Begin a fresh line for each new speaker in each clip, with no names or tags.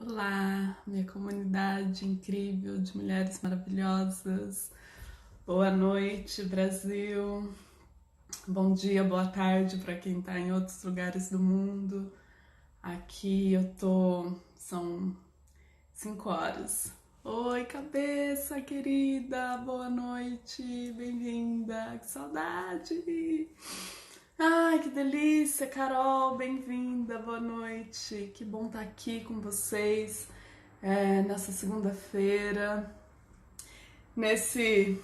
Olá, minha comunidade incrível de mulheres maravilhosas. Boa noite, Brasil. Bom dia, boa tarde para quem está em outros lugares do mundo. Aqui são 5 horas. Oi, cabeça querida, boa noite, bem-vinda, que saudade! Ai, que delícia, Carol, bem-vinda, boa noite. Que bom estar aqui com vocês nessa segunda-feira, nesse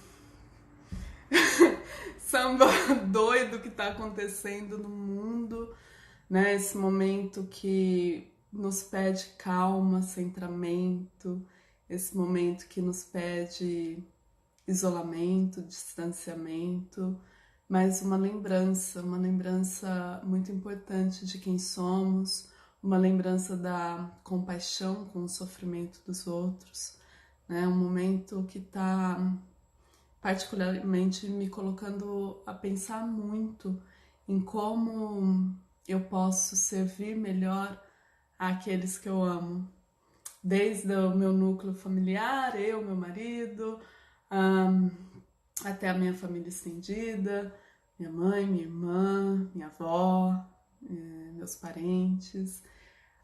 samba doido que está acontecendo no mundo, né? Esse momento que nos pede calma, centramento, esse momento que nos pede isolamento, distanciamento, mas uma lembrança muito importante de quem somos, uma lembrança da compaixão com o sofrimento dos outros, né? Um momento que está particularmente me colocando a pensar muito em como eu posso servir melhor àqueles que eu amo, desde o meu núcleo familiar, eu, meu marido, até a minha família estendida, minha mãe, minha irmã, minha avó, meus parentes,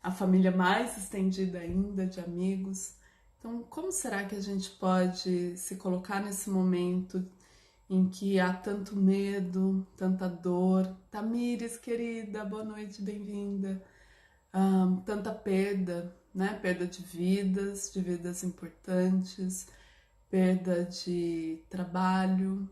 a família mais estendida ainda de amigos. Então, como será que a gente pode se colocar nesse momento em que há tanto medo, tanta dor? Tamires, querida, boa noite, bem-vinda. Tanta perda, né? Perda de vidas importantes, perda de trabalho.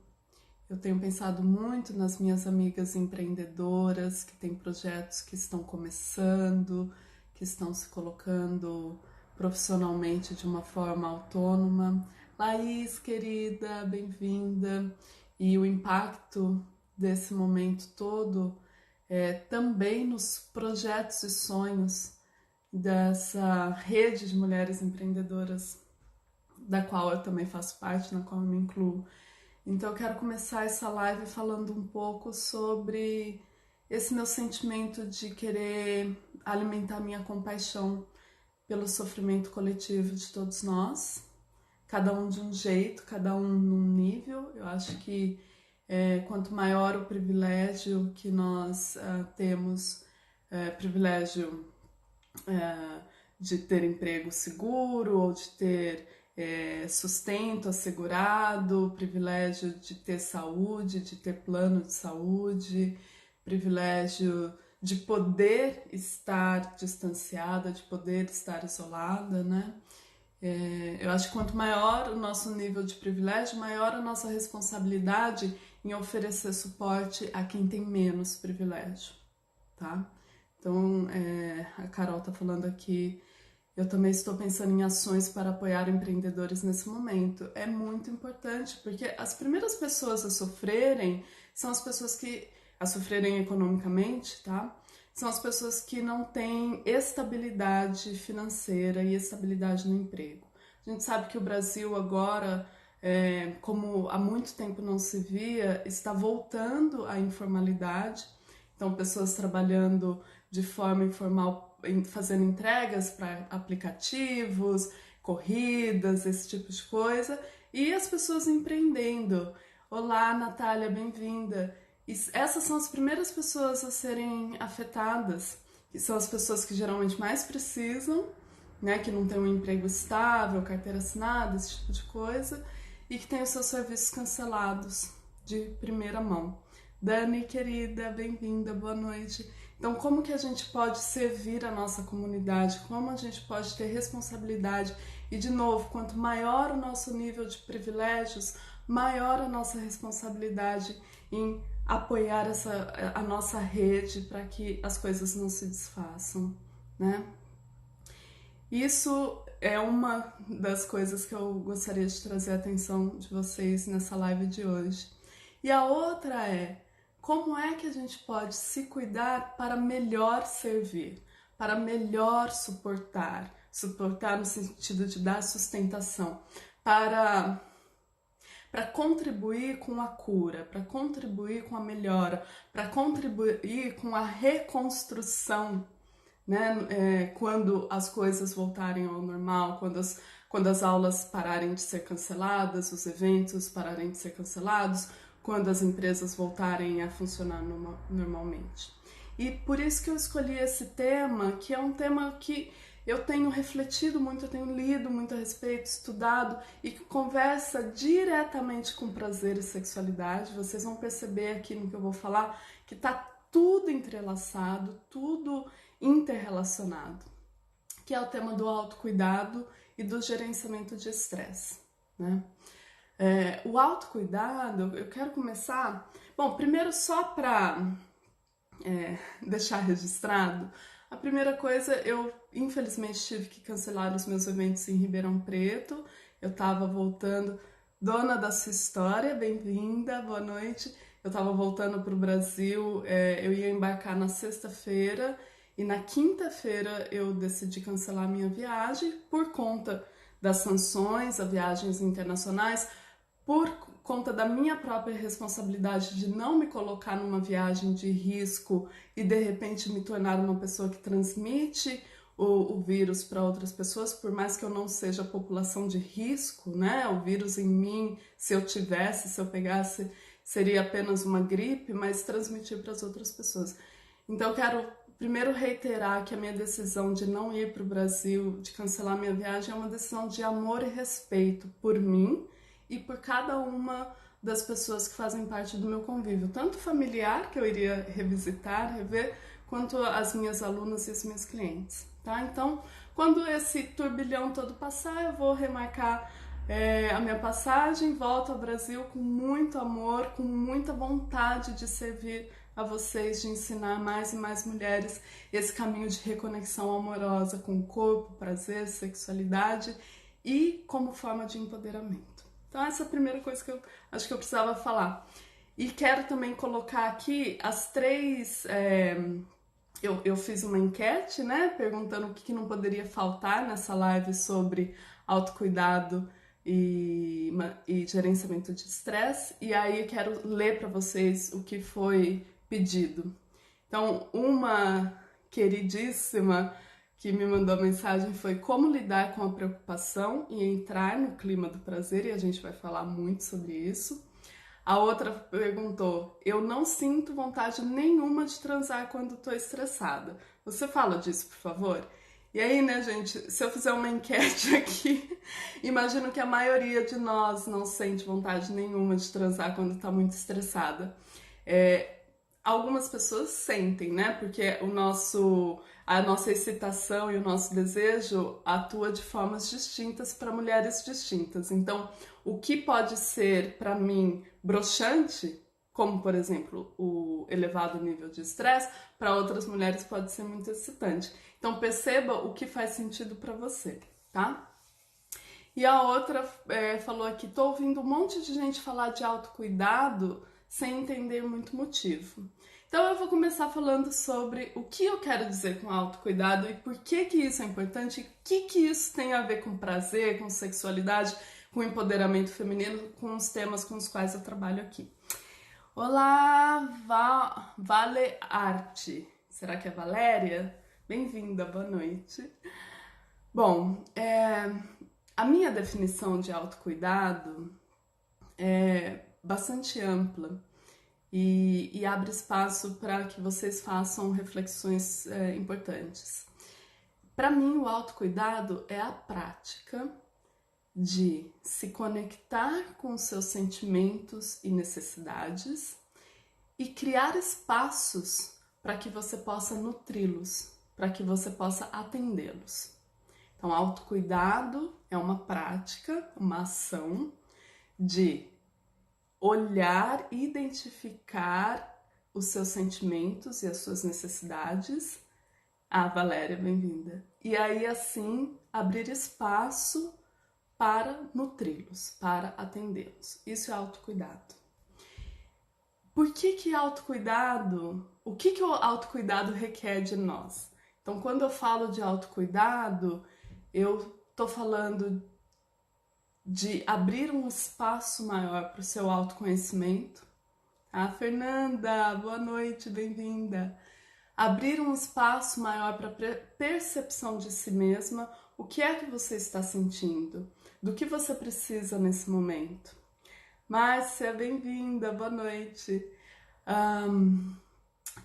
Eu tenho pensado muito nas minhas amigas empreendedoras que têm projetos que estão começando, que estão se colocando profissionalmente de uma forma autônoma. Laís, querida, bem-vinda. E o impacto desse momento todo também nos projetos e sonhos dessa rede de mulheres empreendedoras, da qual eu também faço parte, na qual eu me incluo. Então eu quero começar essa live falando um pouco sobre esse meu sentimento de querer alimentar minha compaixão pelo sofrimento coletivo de todos nós, cada um de um jeito, cada um num nível. Eu acho que quanto maior o privilégio que nós temos, privilégio de ter emprego seguro ou de ter sustento assegurado, privilégio de ter saúde, de ter plano de saúde, privilégio de poder estar distanciada, de poder estar isolada, né? Eu acho que quanto maior o nosso nível de privilégio, maior a nossa responsabilidade em oferecer suporte a quem tem menos privilégio, tá? Então, a Carol tá falando aqui, eu também estou pensando em ações para apoiar empreendedores nesse momento. É muito importante, porque as primeiras pessoas a sofrerem são as pessoas a sofrerem economicamente, tá? São as pessoas que não têm estabilidade financeira e estabilidade no emprego. A gente sabe que o Brasil agora, como há muito tempo não se via, está voltando à informalidade. Então, pessoas trabalhando de forma informal, fazendo entregas para aplicativos, corridas, esse tipo de coisa, e as pessoas empreendendo. Olá, Natália, bem-vinda. Essas são as primeiras pessoas a serem afetadas, que são as pessoas que geralmente mais precisam, né, que não tem um emprego estável, carteira assinada, esse tipo de coisa, e que tem os seus serviços cancelados de primeira mão. Dani, querida, bem-vinda, boa noite. Então, como que a gente pode servir a nossa comunidade? Como a gente pode ter responsabilidade? E, de novo, quanto maior o nosso nível de privilégios, maior a nossa responsabilidade em apoiar a nossa rede para que as coisas não se desfaçam, né? Isso é uma das coisas que eu gostaria de trazer a atenção de vocês nessa live de hoje. E a outra é: como é que a gente pode se cuidar para melhor servir, para melhor suportar no sentido de dar sustentação, para contribuir com a cura, para contribuir com a melhora, para contribuir com a reconstrução né? Quando as coisas voltarem ao normal, quando as aulas pararem de ser canceladas, os eventos pararem de ser cancelados, quando as empresas voltarem a funcionar normalmente. E por isso que eu escolhi esse tema, que é um tema que eu tenho refletido muito, eu tenho lido muito a respeito, estudado, e que conversa diretamente com prazer e sexualidade. Vocês vão perceber aqui no que eu vou falar que está tudo entrelaçado, tudo interrelacionado, que é o tema do autocuidado e do gerenciamento de estresse, né? O autocuidado, eu quero começar... Bom, primeiro só para deixar registrado, a primeira coisa, eu infelizmente tive que cancelar os meus eventos em Ribeirão Preto. Eu estava voltando, dona da sua história, bem-vinda, boa noite. Eu estava voltando para o Brasil, eu ia embarcar na sexta-feira e na quinta-feira eu decidi cancelar minha viagem por conta das sanções a viagens internacionais, por conta da minha própria responsabilidade de não me colocar numa viagem de risco e de repente me tornar uma pessoa que transmite o vírus para outras pessoas, por mais que eu não seja população de risco, né? O vírus em mim, se eu pegasse, seria apenas uma gripe, mas transmitir para as outras pessoas. Então eu quero primeiro reiterar que a minha decisão de não ir para o Brasil, de cancelar minha viagem, é uma decisão de amor e respeito por mim e por cada uma das pessoas que fazem parte do meu convívio, tanto familiar, que eu iria revisitar, rever, quanto as minhas alunas e as minhas clientes, tá? Então, quando esse turbilhão todo passar, eu vou remarcar a minha passagem, volto ao Brasil com muito amor, com muita vontade de servir a vocês, de ensinar mais e mais mulheres esse caminho de reconexão amorosa com o corpo, prazer, sexualidade e como forma de empoderamento. Então essa é a primeira coisa que eu acho que eu precisava falar. E quero também colocar aqui as três... Eu fiz uma enquete, né, perguntando o que não poderia faltar nessa live sobre autocuidado e gerenciamento de estresse. E aí eu quero ler para vocês o que foi pedido. Então, uma queridíssima que me mandou a mensagem foi como lidar com a preocupação e entrar no clima do prazer, e a gente vai falar muito sobre isso. A outra perguntou, eu não sinto vontade nenhuma de transar quando estou estressada. Você fala disso, por favor? E aí, né, gente, se eu fizer uma enquete aqui, imagino que a maioria de nós não sente vontade nenhuma de transar quando está muito estressada. Algumas pessoas sentem, né? Porque a nossa excitação e o nosso desejo atua de formas distintas para mulheres distintas. Então, o que pode ser para mim broxante, como por exemplo o elevado nível de estresse, para outras mulheres pode ser muito excitante. Então, perceba o que faz sentido para você, tá? E a outra falou aqui, tô ouvindo um monte de gente falar de autocuidado sem entender muito motivo. Então eu vou começar falando sobre o que eu quero dizer com autocuidado e por que isso é importante, e o que isso tem a ver com prazer, com sexualidade, com empoderamento feminino, com os temas com os quais eu trabalho aqui. Olá, Vale Arte. Será que é Valéria? Bem-vinda, boa noite. Bom, a minha definição de autocuidado é bastante ampla e abre espaço para que vocês façam reflexões importantes. Para mim, o autocuidado é a prática de se conectar com os seus sentimentos e necessidades e criar espaços para que você possa nutri-los, para que você possa atendê-los. Então, autocuidado é uma prática, uma ação de olhar e identificar os seus sentimentos e as suas necessidades. Valéria, bem-vinda. E aí, assim, abrir espaço para nutri-los, para atendê-los. Isso é autocuidado. Por que autocuidado? O que o autocuidado requer de nós? Então, quando eu falo de autocuidado, eu estou falando de abrir um espaço maior para o seu autoconhecimento. Fernanda, boa noite, bem-vinda. abrir um espaço maior para percepção de si mesma, o que é que você está sentindo, do que você precisa nesse momento. Márcia, bem-vinda, boa noite.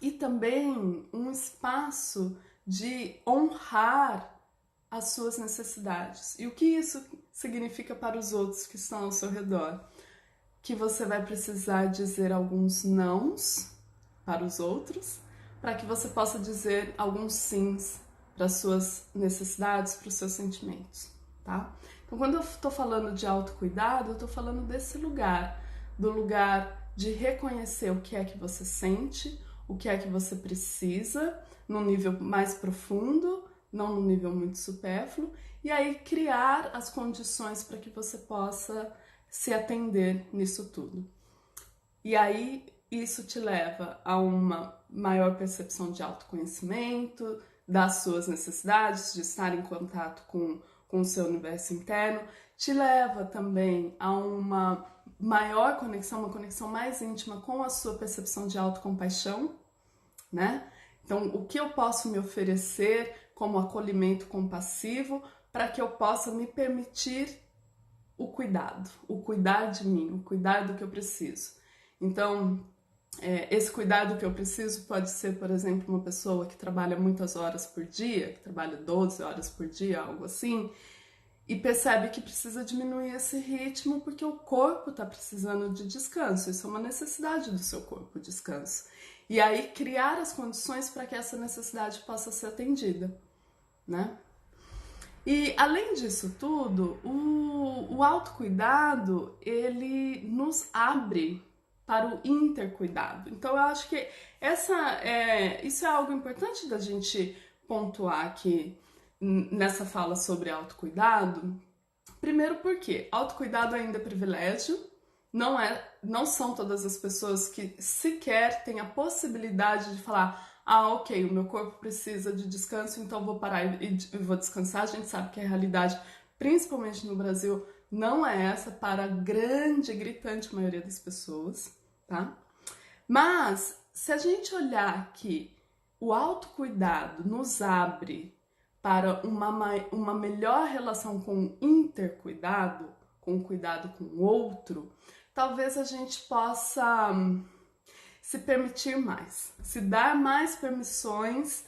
E também um espaço de honrar as suas necessidades. E o que isso significa para os outros que estão ao seu redor? Que você vai precisar dizer alguns nãos para os outros, para que você possa dizer alguns sims para as suas necessidades, para os seus sentimentos, tá? Então, quando eu estou falando de autocuidado, eu estou falando desse lugar, do lugar de reconhecer o que é que você sente, o que é que você precisa, num nível mais profundo, não num nível muito supérfluo, e aí criar as condições para que você possa se atender nisso tudo. E aí isso te leva a uma maior percepção de autoconhecimento, das suas necessidades, de estar em contato com o seu universo interno, te leva também a uma maior conexão, uma conexão mais íntima com a sua percepção de autocompaixão, né? Então, o que eu posso me oferecer como acolhimento compassivo para que eu possa me permitir o cuidar de mim, o cuidar do que eu preciso. Então, esse cuidado que eu preciso pode ser, por exemplo, uma pessoa que trabalha muitas horas por dia, que trabalha 12 horas por dia, algo assim, e percebe que precisa diminuir esse ritmo porque o corpo está precisando de descanso. Isso é uma necessidade do seu corpo, o descanso. E aí criar as condições para que essa necessidade possa ser atendida, né? E além disso tudo, o autocuidado, ele nos abre para o intercuidado. Então eu acho que isso é algo importante da gente pontuar aqui nessa fala sobre autocuidado. Primeiro porque autocuidado ainda é privilégio, não são todas as pessoas que sequer têm a possibilidade de falar: ah, ok, o meu corpo precisa de descanso, então vou parar e vou descansar. A gente sabe que a realidade, principalmente no Brasil, não é essa para a grande, gritante maioria das pessoas, tá? Mas, se a gente olhar que o autocuidado nos abre para uma melhor relação com o intercuidado, com o cuidado com o outro, talvez a gente possa se permitir mais, se dar mais permissões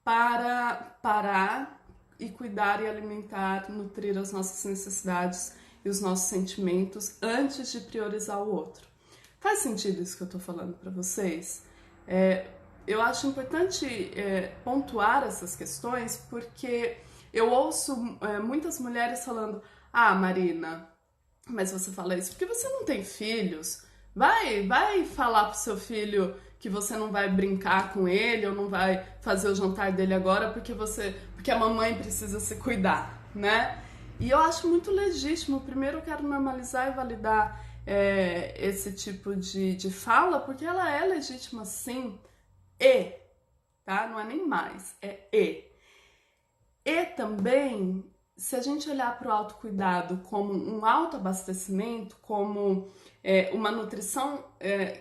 para parar e cuidar e alimentar, nutrir as nossas necessidades e os nossos sentimentos antes de priorizar o outro. Faz sentido isso que eu tô falando para vocês? Eu acho importante pontuar essas questões porque eu ouço muitas mulheres falando: ah, Marina, mas você fala isso porque você não tem filhos. Vai falar pro seu filho que você não vai brincar com ele ou não vai fazer o jantar dele agora porque a mamãe precisa se cuidar, né? E eu acho muito legítimo. Primeiro eu quero normalizar e validar esse tipo de fala, porque ela é legítima sim, tá? Não é nem mais, é e. E também, se a gente olhar para o autocuidado como um autoabastecimento, como uma nutrição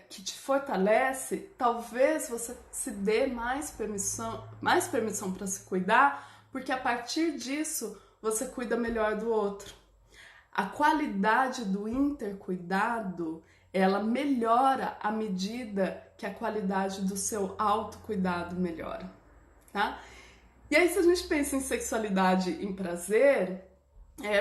que te fortalece, talvez você se dê mais permissão para se cuidar, porque a partir disso você cuida melhor do outro. A qualidade do intercuidado, ela melhora à medida que a qualidade do seu autocuidado melhora, tá? E aí, se a gente pensa em sexualidade e em prazer,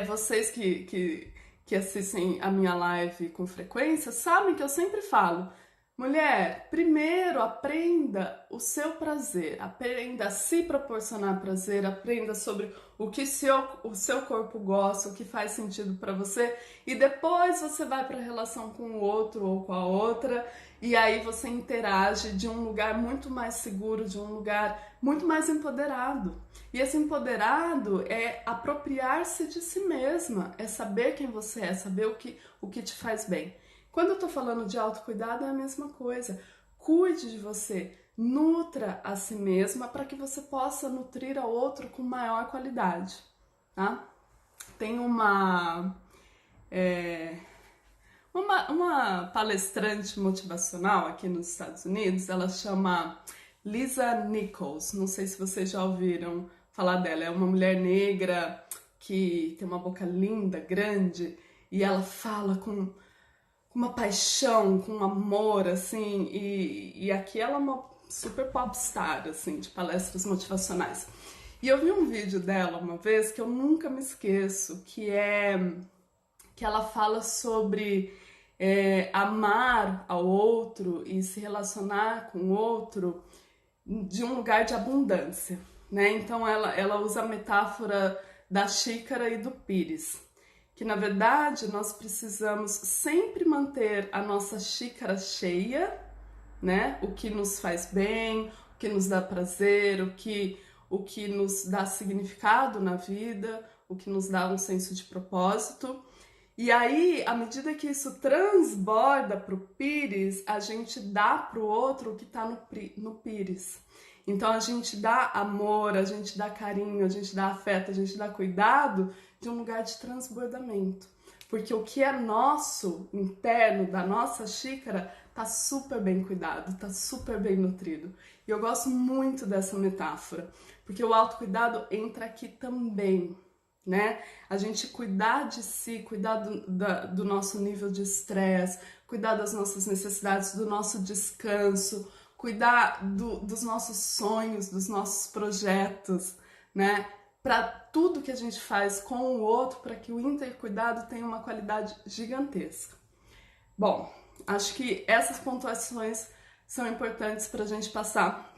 vocês que assistem a minha live com frequência sabem que eu sempre falo: mulher, primeiro aprenda o seu prazer, aprenda a se proporcionar prazer, aprenda sobre o que o seu corpo gosta, o que faz sentido para você, e depois você vai para a relação com o outro ou com a outra, e aí você interage de um lugar muito mais seguro, de um lugar muito mais empoderado. E esse empoderado é apropriar-se de si mesma, é saber quem você é, saber o que te faz bem. Quando eu tô falando de autocuidado é a mesma coisa. Cuide de você, nutra a si mesma para que você possa nutrir ao outro com maior qualidade, tá? Tem uma palestrante motivacional aqui nos Estados Unidos, ela chama Lisa Nichols. Não sei se vocês já ouviram falar dela. É uma mulher negra que tem uma boca linda, grande, e ela fala com uma paixão, com um amor, assim, e aqui ela é uma super popstar, assim, de palestras motivacionais. E eu vi um vídeo dela uma vez que eu nunca me esqueço, que ela fala sobre amar ao outro e se relacionar com o outro de um lugar de abundância, né? Então ela usa a metáfora da xícara e do pires, que na verdade nós precisamos sempre manter a nossa xícara cheia, né? O que nos faz bem, o que nos dá prazer, o que nos dá significado na vida, o que nos dá um senso de propósito. E aí, à medida que isso transborda para o pires, a gente dá para o outro o que está no pires. Então a gente dá amor, a gente dá carinho, a gente dá afeto, a gente dá cuidado de um lugar de transbordamento. Porque o que é nosso, interno, da nossa xícara, tá super bem cuidado, tá super bem nutrido. E eu gosto muito dessa metáfora, porque o autocuidado entra aqui também, né? A gente cuidar de si, cuidar do nosso nível de estresse, cuidar das nossas necessidades, do nosso descanso, cuidar dos nossos sonhos, dos nossos projetos, né? Para tudo que a gente faz com o outro, para que o intercuidado tenha uma qualidade gigantesca. Bom, acho que essas pontuações são importantes para a gente passar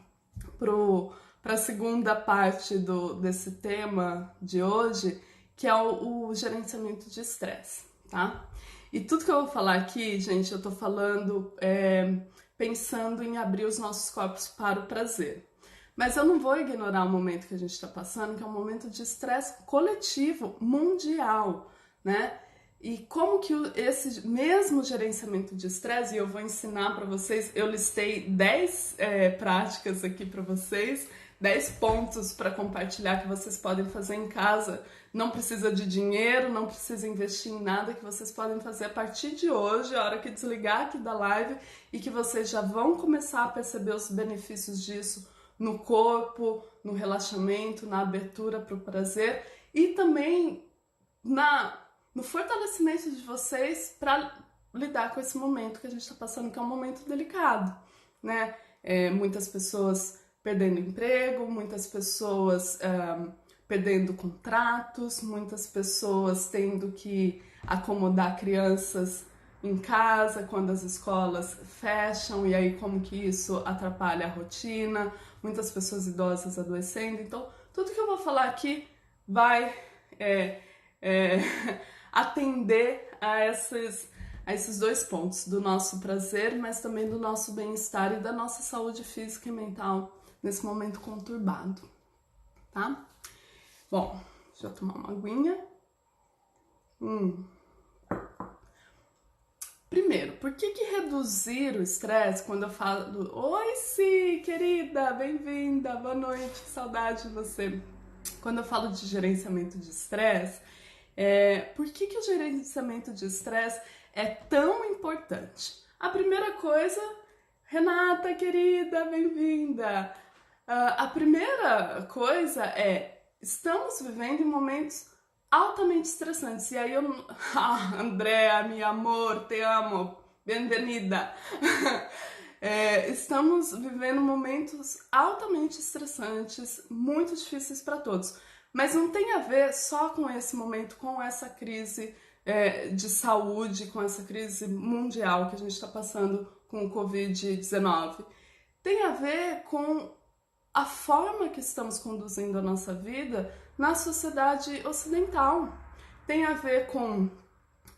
para a segunda parte desse tema de hoje, que é o gerenciamento de estresse, tá? E tudo que eu vou falar aqui, gente, eu tô falando pensando em abrir os nossos corpos para o prazer. Mas eu não vou ignorar o momento que a gente está passando, que é um momento de estresse coletivo, mundial, né? E como que esse mesmo gerenciamento de estresse, e eu vou ensinar para vocês, eu listei 10 práticas aqui para vocês, 10 pontos para compartilhar que vocês podem fazer em casa. Não precisa de dinheiro, não precisa investir em nada, que vocês podem fazer a partir de hoje, a hora que desligar aqui da live, e que vocês já vão começar a perceber os benefícios disso no corpo, no relaxamento, na abertura para o prazer e também no fortalecimento de vocês para lidar com esse momento que a gente está passando, que é um momento delicado, né? Muitas pessoas perdendo emprego, muitas pessoas perdendo contratos, muitas pessoas tendo que acomodar crianças em casa quando as escolas fecham, e aí como que isso atrapalha a rotina, muitas pessoas idosas adoecendo. Então, tudo que eu vou falar aqui vai atender a esses dois pontos, do nosso prazer, mas também do nosso bem-estar e da nossa saúde física e mental nesse momento conturbado, tá? Bom, deixa eu tomar uma aguinha. Primeiro, por que reduzir o estresse quando eu falo Oi, Si, querida, bem-vinda, boa noite, que saudade de você. Quando eu falo de gerenciamento de estresse, por que o gerenciamento de estresse é tão importante? A primeira coisa, Renata, querida, bem-vinda. A primeira coisa estamos vivendo em momentos altamente estressantes. E aí Andrea, meu amor, te amo, bem-vinda. Estamos vivendo momentos altamente estressantes, muito difíceis para todos. Mas não tem a ver só com esse momento, com essa crise de saúde, com essa crise mundial que a gente está passando com o Covid-19. Tem a ver com a forma que estamos conduzindo a nossa vida na sociedade ocidental. Tem a ver com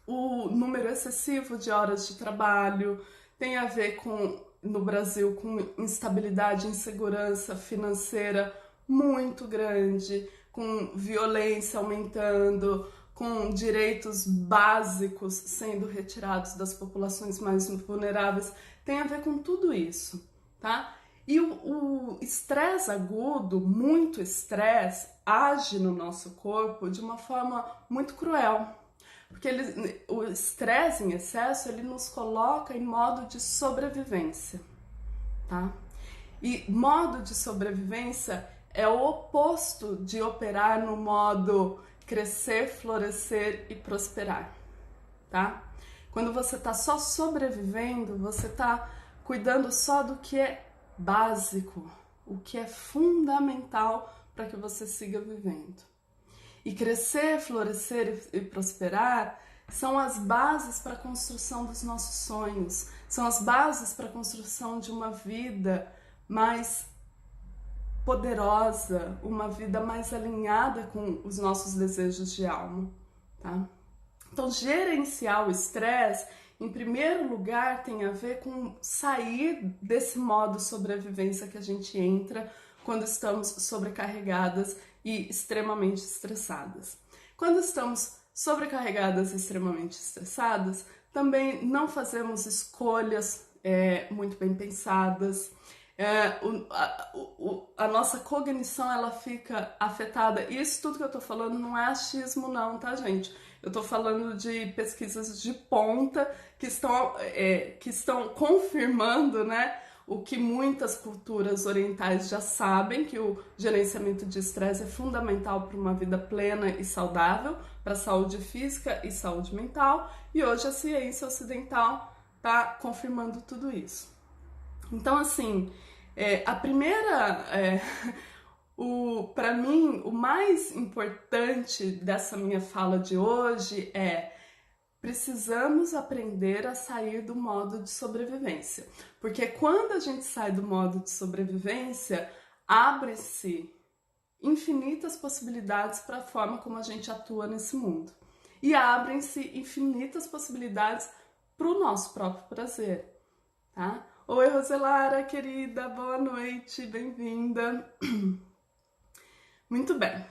o número excessivo de horas de trabalho, tem a ver com, no Brasil, com instabilidade e insegurança financeira muito grande, com violência aumentando, com direitos básicos sendo retirados das populações mais vulneráveis. Tem a ver com tudo isso, tá? E o estresse agudo, muito estresse, age no nosso corpo de uma forma muito cruel. Porque o estresse em excesso, ele nos coloca em modo de sobrevivência, tá? E modo de sobrevivência é o oposto de operar no modo crescer, florescer e prosperar, tá? Quando você está só sobrevivendo, você está cuidando só do que é básico, o que é fundamental para que você siga vivendo. E crescer, florescer e prosperar são as bases para a construção dos nossos sonhos, são as bases para a construção de uma vida mais poderosa, uma vida mais alinhada com os nossos desejos de alma, tá? Então, gerenciar o estresse, em primeiro lugar, tem a ver com sair desse modo sobrevivência que a gente entra quando estamos sobrecarregadas e extremamente estressadas. Quando estamos sobrecarregadas e extremamente estressadas, também não fazemos escolhas muito bem pensadas. A nossa cognição ela fica afetada. Isso tudo que eu tô falando não é achismo não, tá, gente? Eu tô falando de pesquisas de ponta que estão confirmando, né, o que muitas culturas orientais já sabem, que o gerenciamento de estresse é fundamental para uma vida plena e saudável, para a saúde física e saúde mental, e hoje a ciência ocidental tá confirmando tudo isso. Então, assim, a primeira, para mim, o mais importante dessa minha fala de hoje é: precisamos aprender a sair do modo de sobrevivência. Porque quando a gente sai do modo de sobrevivência, abre-se infinitas possibilidades para a forma como a gente atua nesse mundo. E abrem-se infinitas possibilidades para o nosso próprio prazer, tá? Oi, Roselara, querida, boa noite, bem-vinda. Muito bem.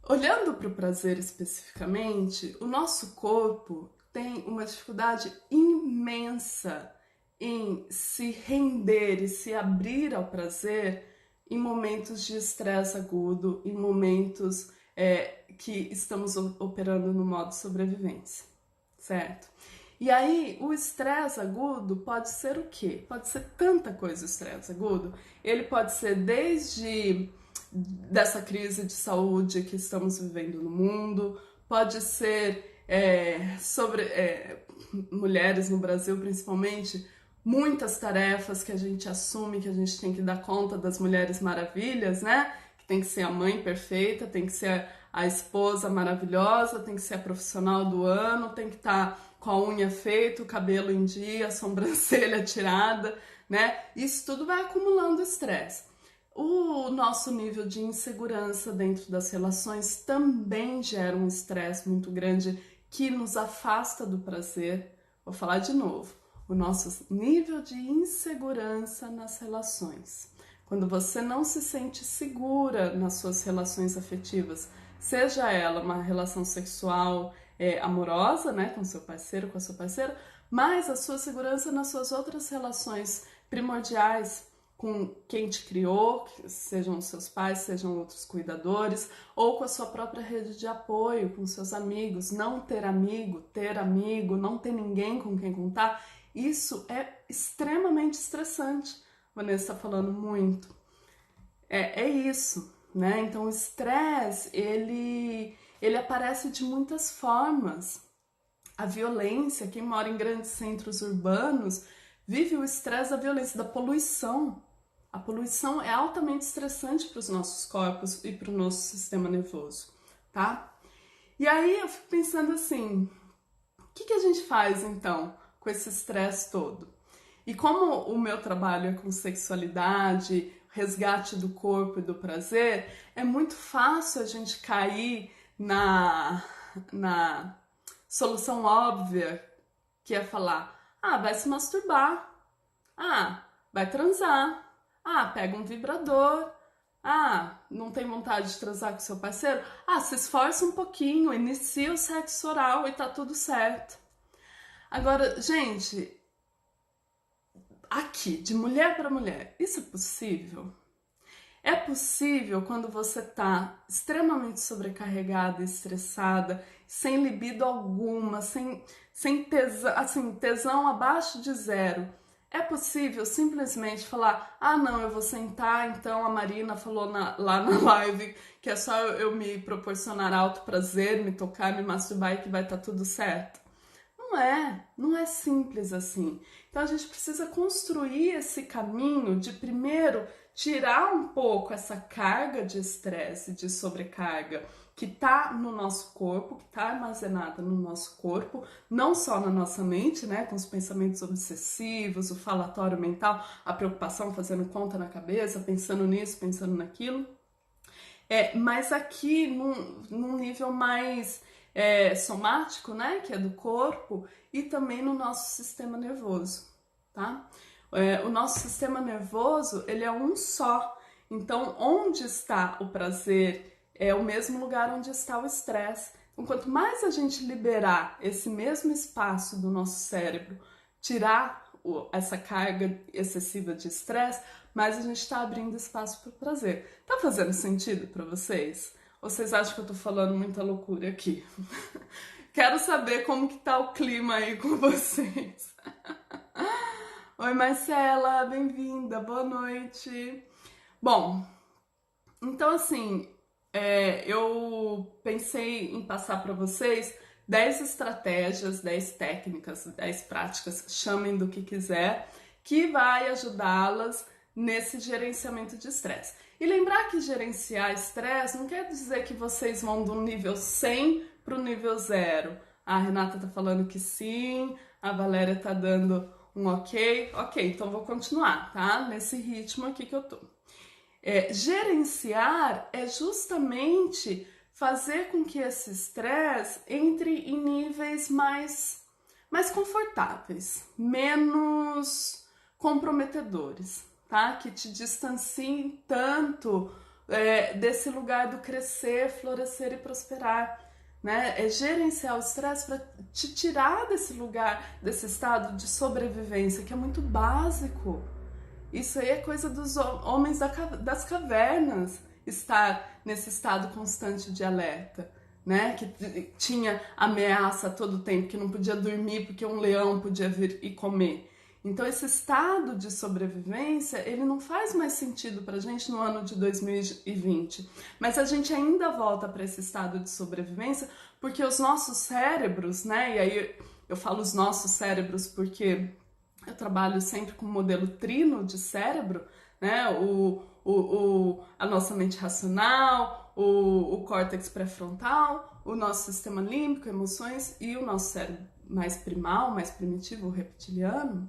Olhando para o prazer especificamente, o nosso corpo tem uma dificuldade imensa em se render e se abrir ao prazer em momentos de estresse agudo, em momentos que estamos operando no modo sobrevivência, certo? E aí, o estresse agudo pode ser o quê? Pode ser tanta coisa o estresse agudo. Ele pode ser desde dessa crise de saúde que estamos vivendo no mundo, pode ser sobre mulheres no Brasil principalmente, muitas tarefas que a gente assume, que a gente tem que dar conta das Mulheres Maravilhas, né? Que tem que ser a mãe perfeita, tem que ser a esposa maravilhosa, tem que ser a profissional do ano, tem que estar com a unha feita, o cabelo em dia, a sobrancelha tirada, né? Isso tudo vai acumulando estresse. O nosso nível de insegurança dentro das relações também gera um estresse muito grande que nos afasta do prazer. Vou falar de novo. O nosso nível de insegurança nas relações. Quando você não se sente segura nas suas relações afetivas, seja ela uma relação sexual amorosa, né, com seu parceiro, com a sua parceira, mas a sua segurança nas suas outras relações primordiais, com quem te criou, sejam os seus pais, sejam outros cuidadores, ou com a sua própria rede de apoio, com seus amigos. Não ter amigo, não ter ninguém com quem contar, isso é extremamente estressante. Vanessa está falando muito. É isso, né? Então o estresse, ele aparece de muitas formas. A violência, quem mora em grandes centros urbanos, vive o estresse da violência, da poluição. A poluição é altamente estressante para os nossos corpos e para o nosso sistema nervoso, tá? E aí eu fico pensando assim, o que a gente faz então com esse estresse todo? E como o meu trabalho é com sexualidade, resgate do corpo e do prazer, é muito fácil a gente cair na solução óbvia, que é falar: vai se masturbar, vai transar, pega um vibrador, não tem vontade de transar com seu parceiro, se esforça um pouquinho, inicia o sexo oral e tá tudo certo. Agora, gente, aqui, de mulher para mulher, isso é possível? É possível quando você tá extremamente sobrecarregada, estressada, sem libido alguma, sem tesão, assim, tesão abaixo de zero. É possível simplesmente falar, ah não, eu vou sentar, então a Marina falou lá na live que é só eu me proporcionar alto prazer, me tocar, me masturbar e que vai estar tudo certo? Não é simples assim. Então a gente precisa construir esse caminho de primeiro tirar um pouco essa carga de estresse, de sobrecarga que está no nosso corpo, que está armazenada no nosso corpo, não só na nossa mente, né, com os pensamentos obsessivos, o falatório mental, a preocupação fazendo conta na cabeça, pensando nisso, pensando naquilo, mas aqui num nível mais somático, né, que é do corpo, e também no nosso sistema nervoso, tá? O nosso sistema nervoso, ele é um só. Então, onde está o prazer é o mesmo lugar onde está o estresse. Então, quanto mais a gente liberar esse mesmo espaço do nosso cérebro, tirar essa carga excessiva de estresse, mais a gente está abrindo espaço para o prazer. Tá fazendo sentido para vocês? Ou vocês acham que eu tô falando muita loucura aqui? Quero saber como que tá o clima aí com vocês. Oi, Marcela, bem-vinda, boa noite. Bom, então assim, eu pensei em passar para vocês 10 estratégias, 10 técnicas, 10 práticas, chamem do que quiser, que vai ajudá-las nesse gerenciamento de estresse. E lembrar que gerenciar estresse não quer dizer que vocês vão do nível 100 para o nível 0. A Renata tá falando que sim, a Valéria tá dando um ok. Ok, então vou continuar, tá? Nesse ritmo aqui que eu tô. Gerenciar é justamente fazer com que esse estresse entre em níveis mais confortáveis, menos comprometedores, tá? Que te distanciem tanto desse lugar do crescer, florescer e prosperar, né? É gerenciar o estresse para te tirar desse lugar, desse estado de sobrevivência que é muito básico. Isso aí é coisa dos homens das cavernas, estar nesse estado constante de alerta, né? Que tinha ameaça a todo tempo, que não podia dormir porque um leão podia vir e comer. Então esse estado de sobrevivência, ele não faz mais sentido pra gente no ano de 2020. Mas a gente ainda volta para esse estado de sobrevivência porque os nossos cérebros, né? E aí eu falo os nossos cérebros porque eu trabalho sempre com o modelo trino de cérebro, né? A nossa mente racional, o córtex pré-frontal, o nosso sistema límbico, emoções e o nosso cérebro mais primal, mais primitivo, o reptiliano.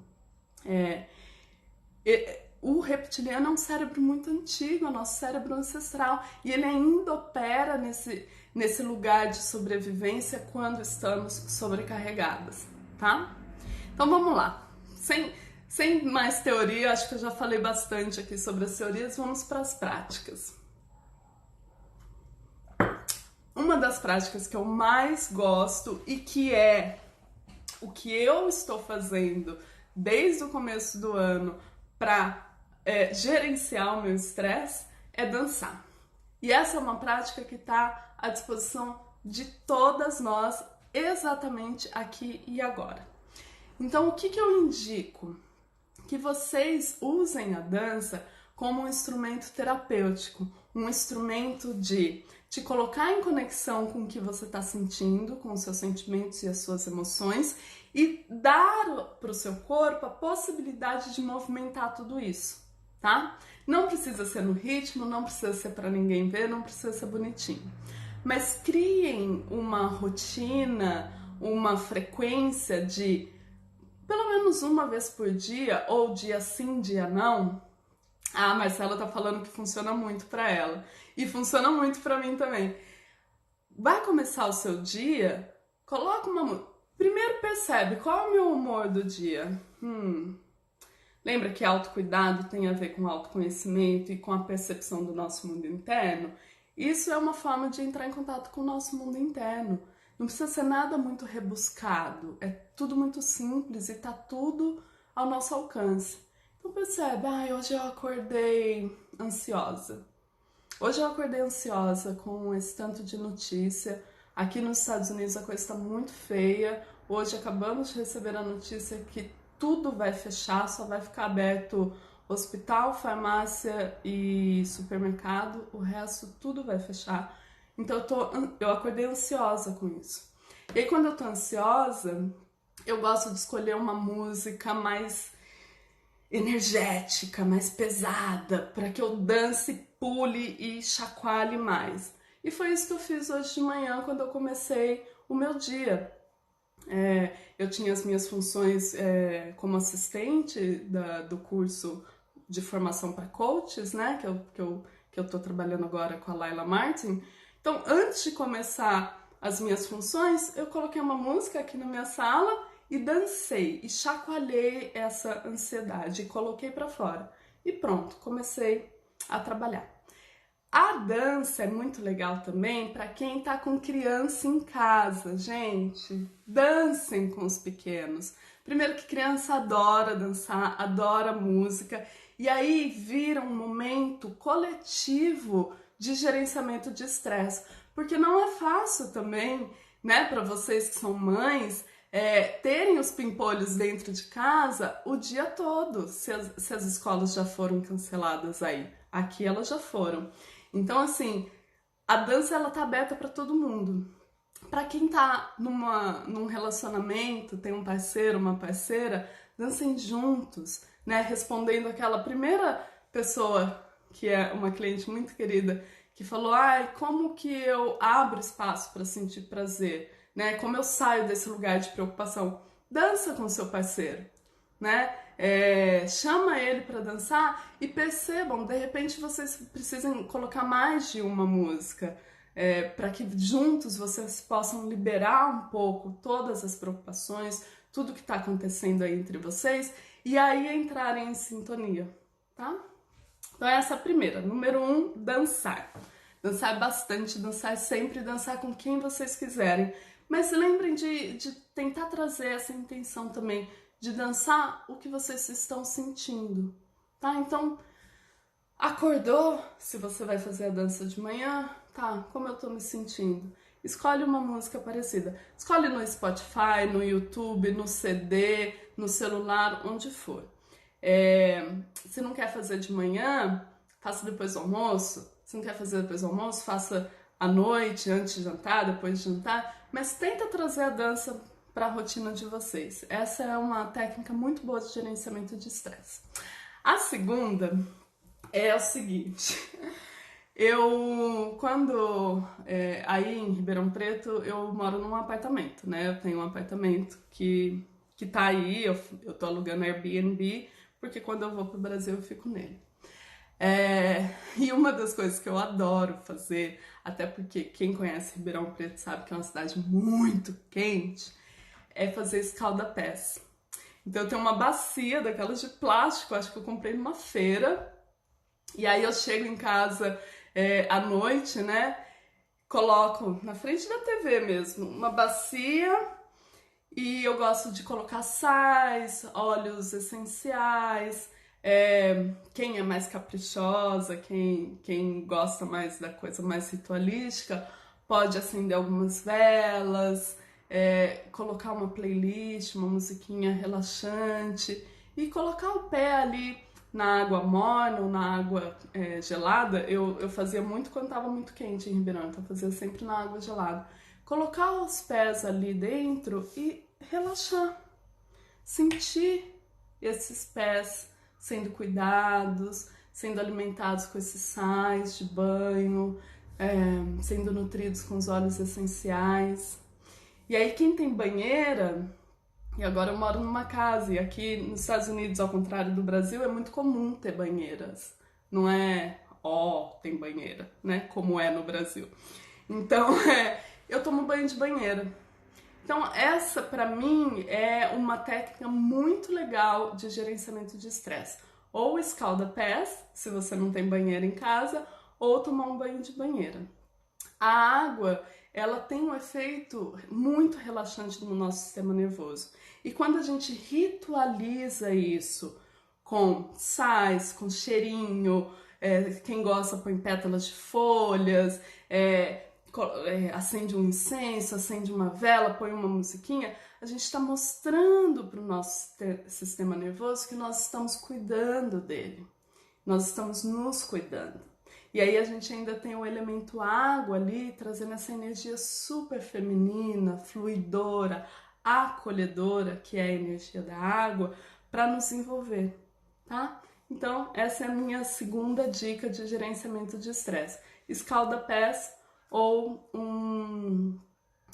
O reptiliano é um cérebro muito antigo, é o nosso cérebro ancestral, e ele ainda opera nesse lugar de sobrevivência quando estamos sobrecarregadas, tá? Então vamos lá. Sem mais teoria, acho que eu já falei bastante aqui sobre as teorias, vamos para as práticas. Uma das práticas que eu mais gosto e que é o que eu estou fazendo desde o começo do ano para gerenciar o meu estresse é dançar. E essa é uma prática que está à disposição de todas nós exatamente aqui e agora. Então, o que eu indico? Que vocês usem a dança como um instrumento terapêutico, um instrumento de te colocar em conexão com o que você está sentindo, com os seus sentimentos e as suas emoções, e dar para o seu corpo a possibilidade de movimentar tudo isso, tá? Não precisa ser no ritmo, não precisa ser para ninguém ver, não precisa ser bonitinho. Mas criem uma rotina, uma frequência de pelo menos uma vez por dia, ou dia sim, dia não. A Marcela tá falando que funciona muito pra ela. E funciona muito pra mim também. Vai começar o seu dia, coloca uma... Primeiro percebe qual é o meu humor do dia. Lembra que autocuidado tem a ver com autoconhecimento e com a percepção do nosso mundo interno? Isso é uma forma de entrar em contato com o nosso mundo interno. Não precisa ser nada muito rebuscado, é tudo muito simples e tá tudo ao nosso alcance. Então percebe, hoje eu acordei ansiosa. Hoje eu acordei ansiosa com esse tanto de notícia. Aqui nos Estados Unidos a coisa está muito feia. Hoje acabamos de receber a notícia que tudo vai fechar, só vai ficar aberto hospital, farmácia e supermercado, o resto tudo vai fechar. Então eu acordei ansiosa com isso. E aí quando eu tô ansiosa, eu gosto de escolher uma música mais energética, mais pesada, para que eu dance, pule e chacoalhe mais. E foi isso que eu fiz hoje de manhã quando eu comecei o meu dia. Eu tinha as minhas funções como assistente do curso de formação para coaches, né? Que eu tô trabalhando agora com a Laila Martin. Então, antes de começar as minhas funções, eu coloquei uma música aqui na minha sala e dancei e chacoalhei essa ansiedade e coloquei para fora. E pronto, comecei a trabalhar. A dança é muito legal também para quem tá com criança em casa, gente. Dancem com os pequenos. Primeiro que criança adora dançar, adora música, e aí vira um momento coletivo de gerenciamento de estresse, porque não é fácil também, né, para vocês que são mães, terem os pimpolhos dentro de casa o dia todo, se as escolas já foram canceladas aí. Aqui elas já foram. Então, assim, a dança ela tá aberta para todo mundo. Para quem tá num relacionamento, tem um parceiro, uma parceira, dancem juntos, né? Respondendo aquela primeira pessoa, que é uma cliente muito querida, que falou: ai, como que eu abro espaço para sentir prazer, né? Como eu saio desse lugar de preocupação? Dança com seu parceiro, né? Chama ele para dançar e percebam, de repente vocês precisam colocar mais de uma música, para que juntos vocês possam liberar um pouco todas as preocupações, tudo que está acontecendo aí entre vocês, e aí entrarem em sintonia, tá? Então essa é a primeira. Número 1, dançar. Dançar bastante, dançar sempre, dançar com quem vocês quiserem. Mas lembrem de tentar trazer essa intenção também, de dançar o que vocês estão sentindo, tá? Então, acordou, se você vai fazer a dança de manhã, tá, como eu tô me sentindo? Escolhe uma música parecida. Escolhe no Spotify, no YouTube, no CD, no celular, onde for. Se não quer fazer de manhã, faça depois do almoço. Se não quer fazer depois do almoço, faça à noite, antes de jantar, depois de jantar. Mas tenta trazer a dança para a rotina de vocês. Essa é uma técnica muito boa de gerenciamento de estresse. A segunda é o seguinte: aí em Ribeirão Preto, eu moro num apartamento, né? Eu tenho um apartamento que tá aí, eu tô alugando Airbnb, porque quando eu vou pro Brasil eu fico nele. E uma das coisas que eu adoro fazer, até porque quem conhece Ribeirão Preto sabe que é uma cidade muito quente, é fazer escalda-pés. Então eu tenho uma bacia daquelas de plástico, acho que eu comprei numa feira, e aí eu chego em casa à noite, né? Coloco na frente da TV mesmo uma bacia e eu gosto de colocar sais, óleos essenciais. Quem é mais caprichosa, quem gosta mais da coisa mais ritualística, pode acender algumas velas, colocar uma playlist, uma musiquinha relaxante e colocar o pé ali na água morna ou na água gelada. Eu fazia muito quando estava muito quente em Ribeirão, então eu fazia sempre na água gelada. Colocar os pés ali dentro e relaxar, sentir esses pés sendo cuidados, sendo alimentados com esses sais de banho, sendo nutridos com os óleos essenciais. E aí quem tem banheira, e agora eu moro numa casa, e aqui nos Estados Unidos, ao contrário do Brasil, é muito comum ter banheiras. Não é, tem banheira, né? Como é no Brasil. Então, eu tomo banho de banheira. Então, essa, pra mim, é uma técnica muito legal de gerenciamento de estresse. Ou escalda-pés, se você não tem banheira em casa, ou tomar um banho de banheira. A água, ela tem um efeito muito relaxante no nosso sistema nervoso. E quando a gente ritualiza isso com sais, com cheirinho, quem gosta põe pétalas de folhas, acende um incenso, acende uma vela, põe uma musiquinha, a gente está mostrando para o nosso sistema nervoso que nós estamos cuidando dele, nós estamos nos cuidando. E aí a gente ainda tem o elemento água ali, trazendo essa energia super feminina, fluidora, acolhedora, que é a energia da água, para nos envolver, tá? Então, essa é a minha segunda dica de gerenciamento de estresse. Escalda-pés ou um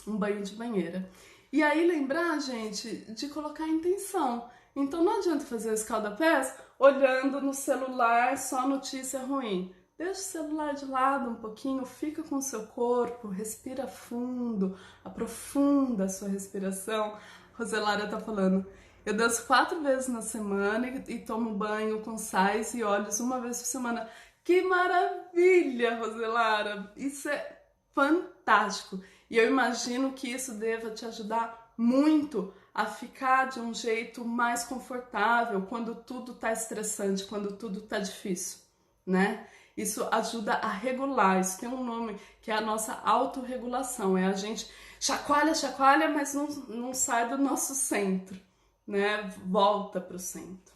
banho de banheira. E aí lembrar, gente, de colocar a intenção. Então não adianta fazer o escalda-pés olhando no celular só notícia ruim. Deixa o celular de lado um pouquinho, fica com o seu corpo, respira fundo, aprofunda a sua respiração. Roselária tá falando, eu danço 4 vezes na semana e tomo banho com sais e óleos uma vez por semana. Que maravilha, Roselara! Isso é fantástico! E eu imagino que isso deva te ajudar muito a ficar de um jeito mais confortável quando tudo tá estressante, quando tudo tá difícil, né? Isso ajuda a regular, isso tem um nome que é a nossa autorregulação, é a gente chacoalha, chacoalha, mas não sai do nosso centro, né? Volta para o centro.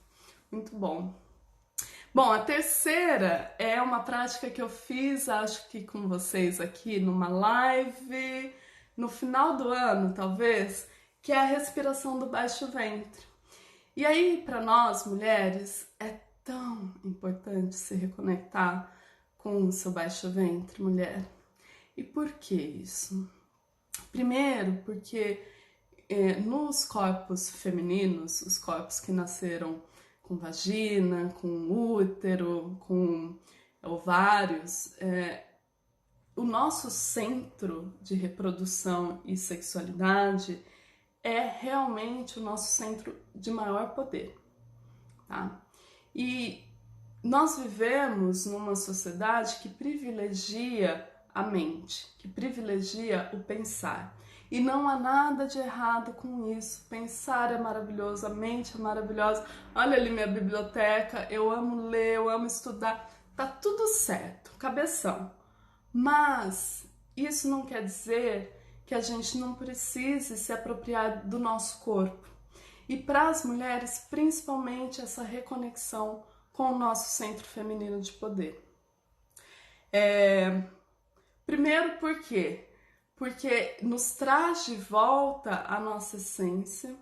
Muito bom. Bom, a terceira é uma prática que eu fiz, acho que com vocês aqui numa live, no final do ano, talvez, que é a respiração do baixo ventre. E aí, para nós, mulheres, é tão importante se reconectar com o seu baixo ventre, mulher. E por que isso? Primeiro, porque nos corpos femininos, os corpos que nasceram com vagina, com útero, com ovários, o nosso centro de reprodução e sexualidade é realmente o nosso centro de maior poder, tá? E nós vivemos numa sociedade que privilegia a mente, que privilegia o pensar. E não há nada de errado com isso. Pensar é maravilhoso, a mente é maravilhosa. Olha ali minha biblioteca, eu amo ler, eu amo estudar. Tá tudo certo, cabeção. Mas isso não quer dizer que a gente não precise se apropriar do nosso corpo. E para as mulheres, principalmente essa reconexão com o nosso centro feminino de poder. Primeiro, por quê? Porque nos traz de volta a nossa essência,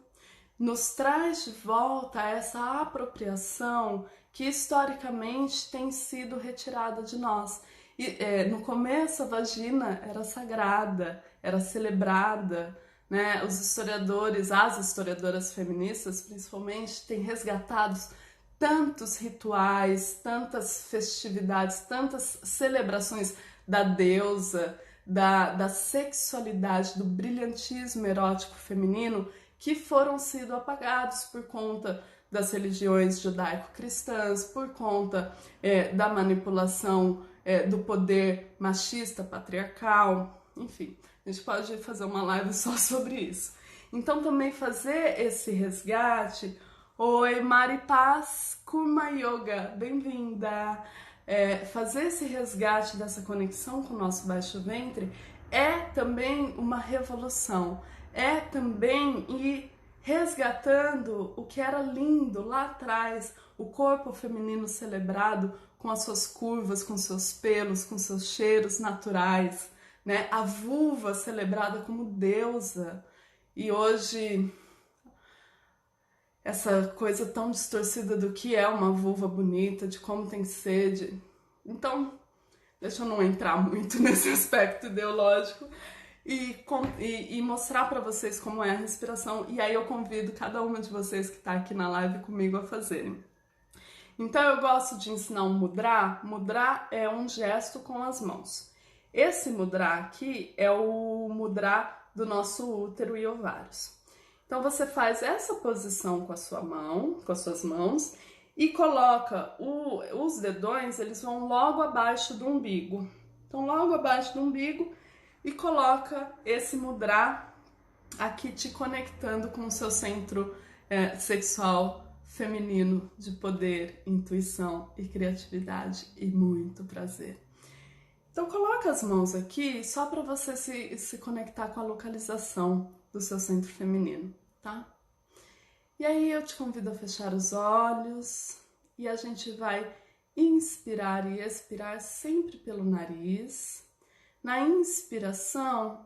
nos traz de volta essa apropriação que historicamente tem sido retirada de nós. E, no começo a vagina era sagrada, era celebrada, né? Os historiadores, as historiadoras feministas principalmente, têm resgatado tantos rituais, tantas festividades, tantas celebrações da deusa, da sexualidade, do brilhantismo erótico feminino que foram sendo apagados por conta das religiões judaico-cristãs, por conta da manipulação do poder machista, patriarcal, enfim, a gente pode fazer uma live só sobre isso. Então também fazer esse resgate. Oi, Mari Paz, Kurma Yoga, bem-vinda! Fazer esse resgate dessa conexão com o nosso baixo ventre é também uma revolução, é também ir resgatando o que era lindo lá atrás, o corpo feminino celebrado com as suas curvas, com seus pelos, com seus cheiros naturais, né? A vulva celebrada como deusa. E hoje essa coisa tão distorcida do que é uma vulva bonita, de como tem que ser. Então, deixa eu não entrar muito nesse aspecto ideológico e mostrar para vocês como é a respiração. E aí eu convido cada uma de vocês que está aqui na live comigo a fazerem. Então eu gosto de ensinar um mudra. Mudra é um gesto com as mãos. Esse mudra aqui é o mudra do nosso útero e ovários. Então você faz essa posição com a sua mão, com as suas mãos, e coloca os dedões, eles vão logo abaixo do umbigo. Então logo abaixo do umbigo e coloca esse mudra aqui te conectando com o seu centro sexual feminino de poder, intuição e criatividade e muito prazer. Então coloca as mãos aqui só para você se conectar com a localização do seu centro feminino, tá? E aí eu te convido a fechar os olhos e a gente vai inspirar e expirar sempre pelo nariz. Na inspiração,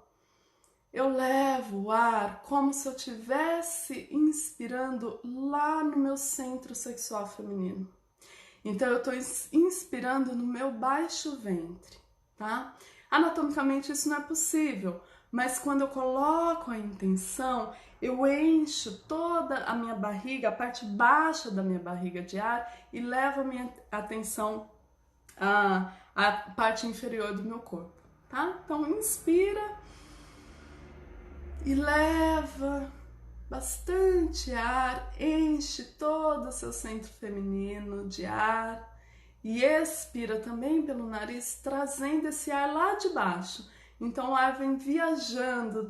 eu levo o ar como se eu estivesse inspirando lá no meu centro sexual feminino. Então eu estou inspirando no meu baixo ventre, tá? Anatomicamente isso não é possível, mas quando eu coloco a intenção, eu encho toda a minha barriga, a parte baixa da minha barriga de ar e levo a minha atenção à parte inferior do meu corpo, tá? Então inspira e leva bastante ar, enche todo o seu centro feminino de ar e expira também pelo nariz, trazendo esse ar lá de baixo. Então o ar vem viajando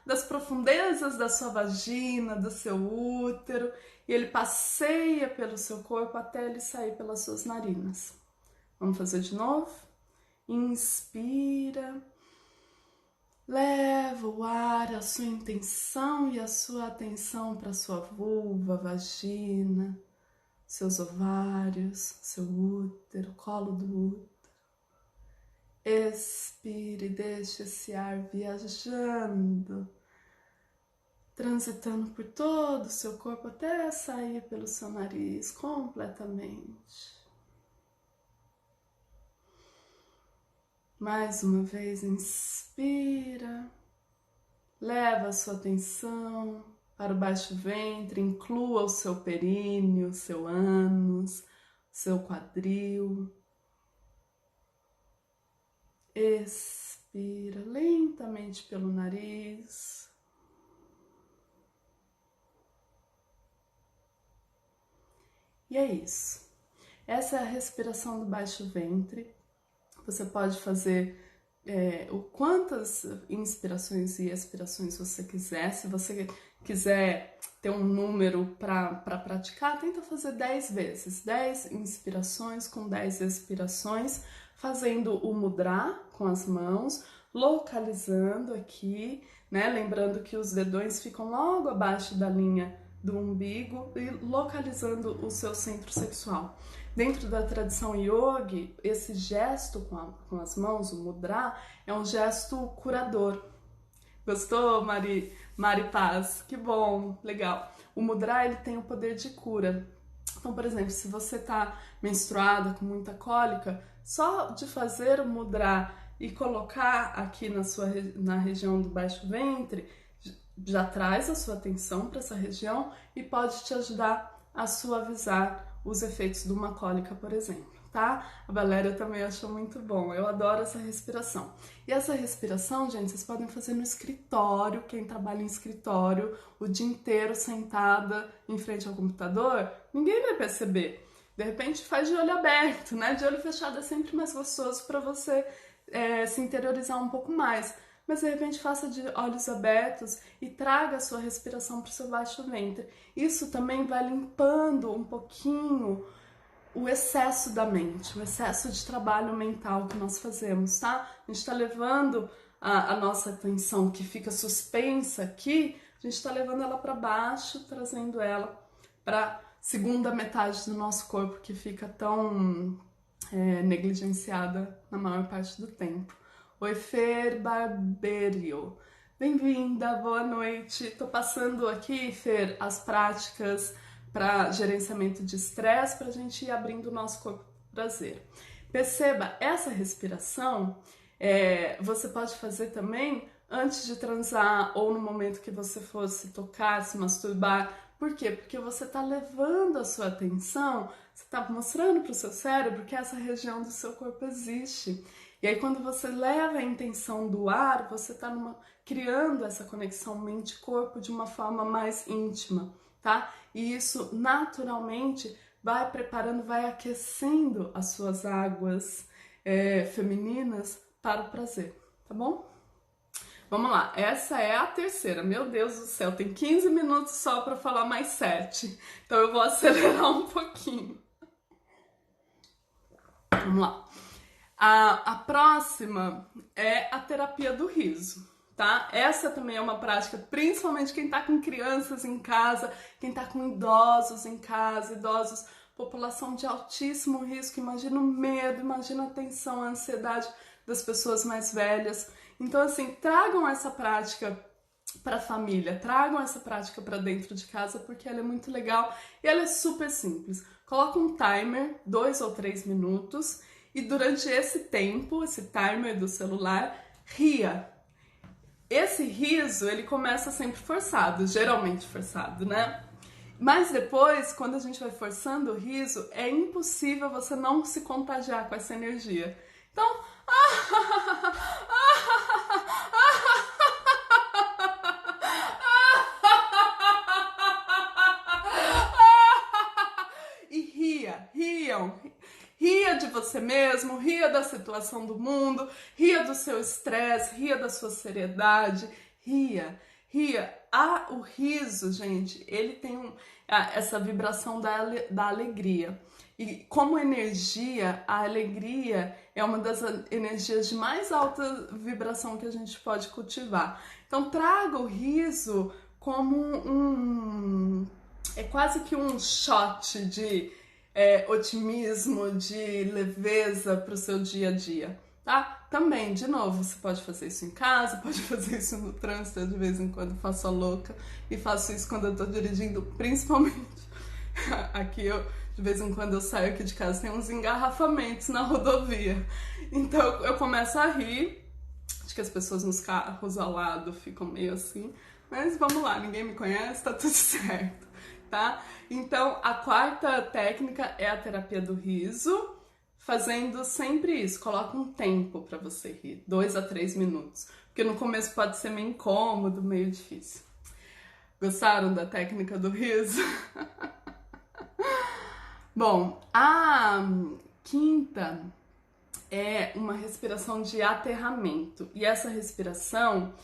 das profundezas da sua vagina, do seu útero, e ele passeia pelo seu corpo até ele sair pelas suas narinas. Vamos fazer de novo? Inspira. Leva o ar, a sua intenção e a sua atenção para sua vulva, vagina, seus ovários, seu útero, colo do útero. Expire, deixe esse ar viajando, transitando por todo o seu corpo até sair pelo seu nariz completamente. Mais uma vez, inspira, leva a sua atenção para o baixo ventre, inclua o seu períneo, seu ânus, seu quadril. Expira lentamente pelo nariz. E é isso. Essa é a respiração do baixo ventre. Você pode fazer quantas inspirações e expirações você quiser. Se você quiser ter um número para praticar, tenta fazer 10 vezes. 10 inspirações com 10 expirações, fazendo o mudra com as mãos, localizando aqui, né? Lembrando que os dedões ficam logo abaixo da linha do umbigo e localizando o seu centro sexual. Dentro da tradição yogi, esse gesto com as mãos, o mudra, é um gesto curador. Gostou, Mari Paz? Que bom, legal. O mudra, ele tem o poder de cura. Então, por exemplo, se você está menstruada com muita cólica, só de fazer o mudra e colocar aqui na região do baixo ventre, já traz a sua atenção para essa região e pode te ajudar a suavizar os efeitos de uma cólica, por exemplo, tá? A Valéria também achou muito bom, eu adoro essa respiração. E essa respiração, gente, vocês podem fazer no escritório, quem trabalha em escritório, o dia inteiro sentada em frente ao computador, ninguém vai perceber. De repente faz de olho aberto, né? De olho fechado é sempre mais gostoso para você se interiorizar um pouco mais. Mas de repente faça de olhos abertos e traga a sua respiração para o seu baixo ventre. Isso também vai limpando um pouquinho o excesso da mente, o excesso de trabalho mental que nós fazemos, tá? A gente está levando a nossa atenção que fica suspensa aqui, a gente está levando ela para baixo, trazendo ela para segunda metade do nosso corpo que fica tão negligenciada na maior parte do tempo. Oi, Fer Barberio. Bem-vinda, boa noite. Tô passando aqui, Fer, as práticas para gerenciamento de estresse para a gente ir abrindo o nosso corpo para prazer. Perceba, essa respiração você pode fazer também antes de transar ou no momento que você for se tocar, se masturbar. Por quê? Porque você está levando a sua atenção, você está mostrando para o seu cérebro que essa região do seu corpo existe. E aí quando você leva a intenção do ar, você está criando essa conexão mente-corpo de uma forma mais íntima, tá? E isso naturalmente vai preparando, vai aquecendo as suas águas femininas para o prazer, tá bom? Vamos lá, essa é a terceira. Meu Deus do céu, tem 15 minutos só para falar mais 7. Então eu vou acelerar um pouquinho. Vamos lá. A próxima é a terapia do riso, tá? Essa também é uma prática, principalmente quem tá com crianças em casa, quem tá com idosos em casa, idosos, população de altíssimo risco, imagina o medo, imagina a tensão, a ansiedade das pessoas mais velhas. Então, assim, tragam essa prática para a família, tragam essa prática para dentro de casa porque ela é muito legal e ela é super simples. Coloca um timer, 2 ou 3 minutos, e durante esse tempo, esse timer do celular, ria. Esse riso, ele começa sempre forçado, geralmente forçado, né? Mas depois, quando a gente vai forçando o riso, é impossível você não se contagiar com essa energia. Então, e riam. Ria de você mesmo, ria da situação do mundo, ria do seu estresse, ria da sua seriedade, ria. O riso, gente, ele tem essa vibração da alegria. E como energia, a alegria é uma das energias de mais alta vibração que a gente pode cultivar. Então traga o riso como é quase que um shot de otimismo, de leveza para o seu dia a dia, tá? Também, de novo, você pode fazer isso em casa, pode fazer isso no trânsito. Eu de vez em quando faço a louca e faço isso quando eu tô dirigindo, principalmente aqui de vez em quando eu saio aqui de casa, tem uns engarrafamentos na rodovia, então eu começo a rir. Acho que as pessoas nos carros ao lado ficam meio assim, mas vamos lá, ninguém me conhece, tá tudo certo, tá? Então, a quarta técnica é a terapia do riso, fazendo sempre isso. Coloca um tempo para você rir, 2 a 3 minutos, porque no começo pode ser meio incômodo, meio difícil. Gostaram da técnica do riso? Bom, a quinta é uma respiração de aterramento. E essa respiração,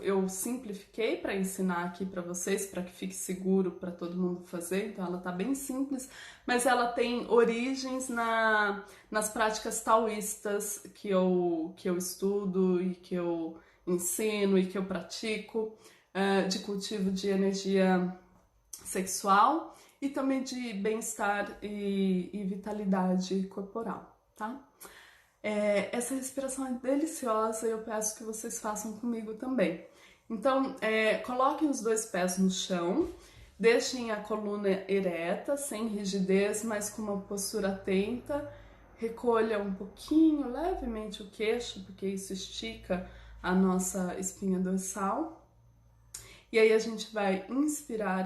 eu simplifiquei para ensinar aqui para vocês, para que fique seguro para todo mundo fazer. Então ela tá bem simples, mas ela tem origens nas práticas taoístas que eu estudo e que eu ensino e que eu pratico, de cultivo de energia sexual e também de bem-estar e vitalidade corporal, tá? Essa respiração é deliciosa e eu peço que vocês façam comigo também. Então, coloquem os 2 pés no chão, deixem a coluna ereta, sem rigidez, mas com uma postura atenta. Recolha um pouquinho, levemente o queixo, porque isso estica a nossa espinha dorsal. E aí a gente vai inspirar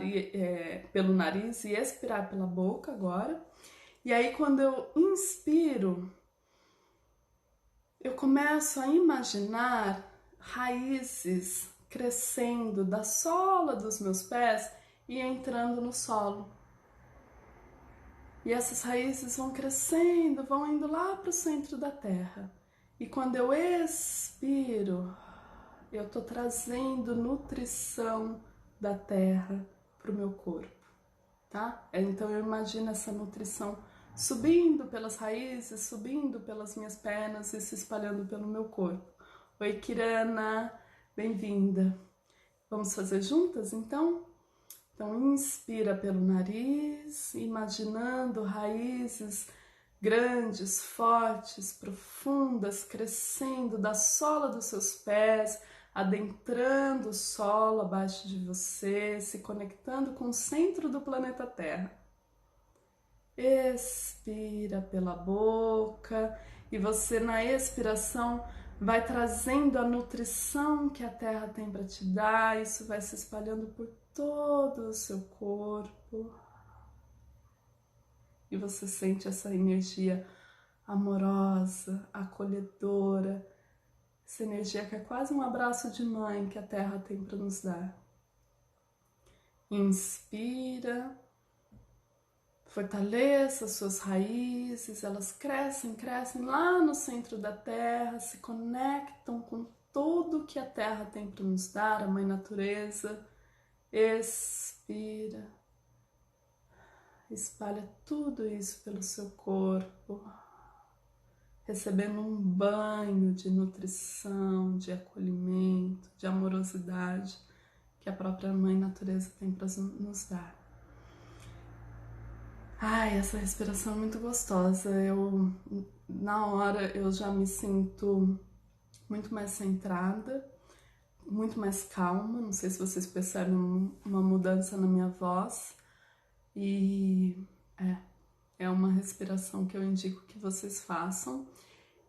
pelo nariz e expirar pela boca agora. E aí quando eu inspiro, eu começo a imaginar raízes crescendo da sola dos meus pés e entrando no solo. E essas raízes vão crescendo, vão indo lá para o centro da terra. E quando eu expiro, eu tô trazendo nutrição da terra para o meu corpo, tá? Então eu imagino essa nutrição subindo pelas raízes, subindo pelas minhas pernas e se espalhando pelo meu corpo. Oi, Kirana, bem-vinda. Vamos fazer juntas, então? Então inspira pelo nariz, imaginando raízes grandes, fortes, profundas, crescendo da sola dos seus pés, adentrando o solo abaixo de você, se conectando com o centro do planeta Terra. Expira pela boca e você na expiração vai trazendo a nutrição que a Terra tem para te dar. Isso vai se espalhando por todo o seu corpo. E você sente essa energia amorosa, acolhedora, essa energia que é quase um abraço de mãe que a Terra tem para nos dar. Inspira, fortaleça as suas raízes, elas crescem lá no centro da Terra, se conectam com tudo que a Terra tem para nos dar, a Mãe Natureza. Expira, espalha tudo isso pelo seu corpo. recebendo um banho de nutrição, de acolhimento, de amorosidade que a própria Mãe Natureza tem para nos dar. Ai, essa respiração é muito gostosa. Na hora, eu já me sinto muito mais centrada, muito mais calma. Não sei se vocês percebem uma mudança na minha voz. E é uma respiração que eu indico que vocês façam.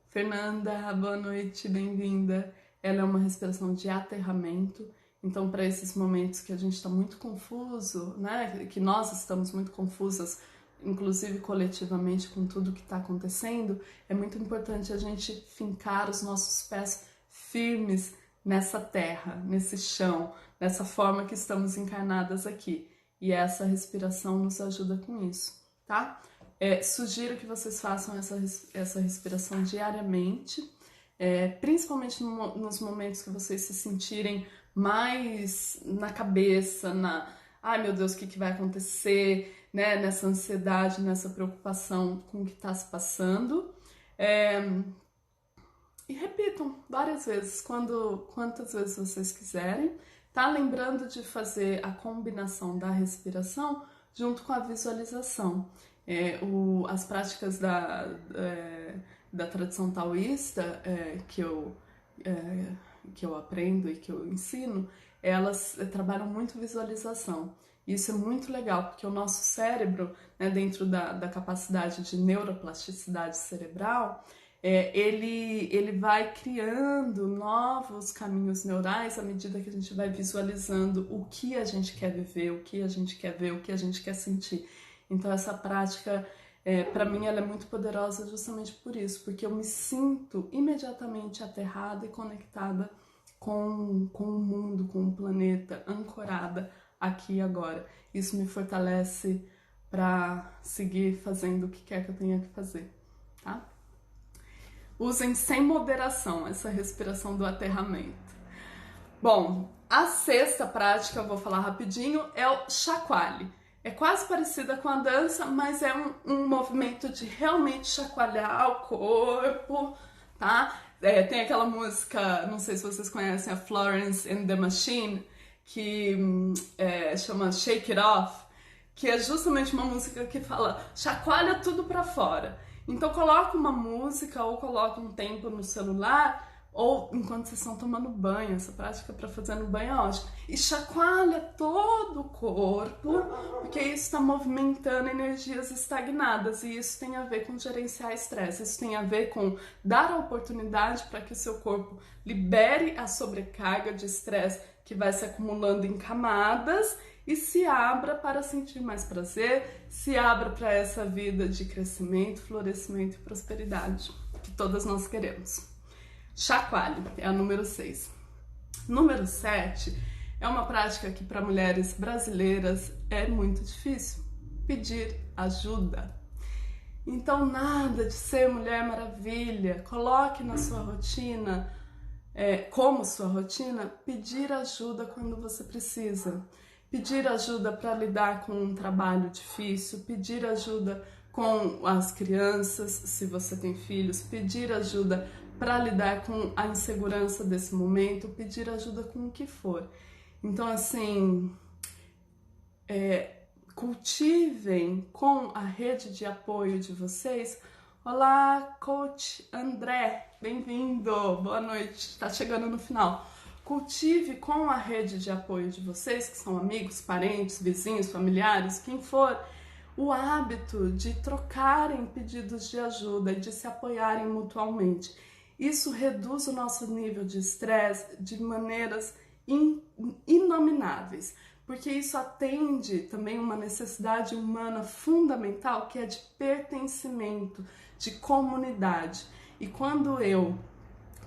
Fernanda, boa noite, bem-vinda. Ela é uma respiração de aterramento. Então, para esses momentos que a gente está muito confuso, né? Que nós estamos muito confusas, inclusive coletivamente com tudo que está acontecendo, é muito importante a gente fincar os nossos pés firmes nessa terra, nesse chão, nessa forma que estamos encarnadas aqui. E essa respiração nos ajuda com isso, tá? Sugiro que vocês façam essa respiração diariamente, principalmente nos momentos que vocês se sentirem mais na cabeça, ai meu Deus, o que vai acontecer, né? Nessa ansiedade, nessa preocupação com o que está se passando. E repitam várias vezes, quantas vezes vocês quiserem, tá? Lembrando de fazer a combinação da respiração junto com a visualização. As práticas da tradição taoísta que eu aprendo e que eu ensino, elas trabalham muito visualização. Isso é muito legal, porque o nosso cérebro, né, dentro da capacidade de neuroplasticidade cerebral, ele vai criando novos caminhos neurais à medida que a gente vai visualizando o que a gente quer viver, o que a gente quer ver, o que a gente quer sentir. Então essa prática, para mim, ela é muito poderosa justamente por isso, porque eu me sinto imediatamente aterrada e conectada com o mundo, com o planeta, ancorada aqui e agora. Isso me fortalece para seguir fazendo o que quer que eu tenha que fazer, tá? Usem sem moderação essa respiração do aterramento. Bom, a sexta prática, eu vou falar rapidinho, é o chacoalhe. É quase parecida com a dança, mas é um movimento de realmente chacoalhar o corpo, tá? Tem aquela música, não sei se vocês conhecem, a Florence and the Machine, que chama Shake It Off, que é justamente uma música que fala chacoalha tudo pra fora. Então coloca uma música ou coloca um tempo no celular ou enquanto vocês estão tomando banho, essa prática para fazer no banho é ótima. E chacoalha todo o corpo, porque isso está movimentando energias estagnadas e isso tem a ver com gerenciar estresse, isso tem a ver com dar a oportunidade para que o seu corpo libere a sobrecarga de estresse que vai se acumulando em camadas e se abra para sentir mais prazer, se abra para essa vida de crescimento, florescimento e prosperidade que todas nós queremos. Chacoalhe é a número 6. Número 7 é uma prática que para mulheres brasileiras é muito difícil: pedir ajuda. Então, nada de ser Mulher Maravilha. Coloque na sua rotina, como sua rotina, pedir ajuda quando você precisa. Pedir ajuda para lidar com um trabalho difícil, pedir ajuda com as crianças, se você tem filhos, pedir ajuda para lidar com a insegurança desse momento, pedir ajuda com o que for. Então, assim, cultivem com a rede de apoio de vocês. Olá, Coach André, bem-vindo, boa noite, está chegando no final. Cultive com a rede de apoio de vocês, que são amigos, parentes, vizinhos, familiares, quem for, o hábito de trocarem pedidos de ajuda e de se apoiarem mutualmente. Isso reduz o nosso nível de estresse de maneiras inomináveis, porque isso atende também uma necessidade humana fundamental, que é de pertencimento, de comunidade. E quando eu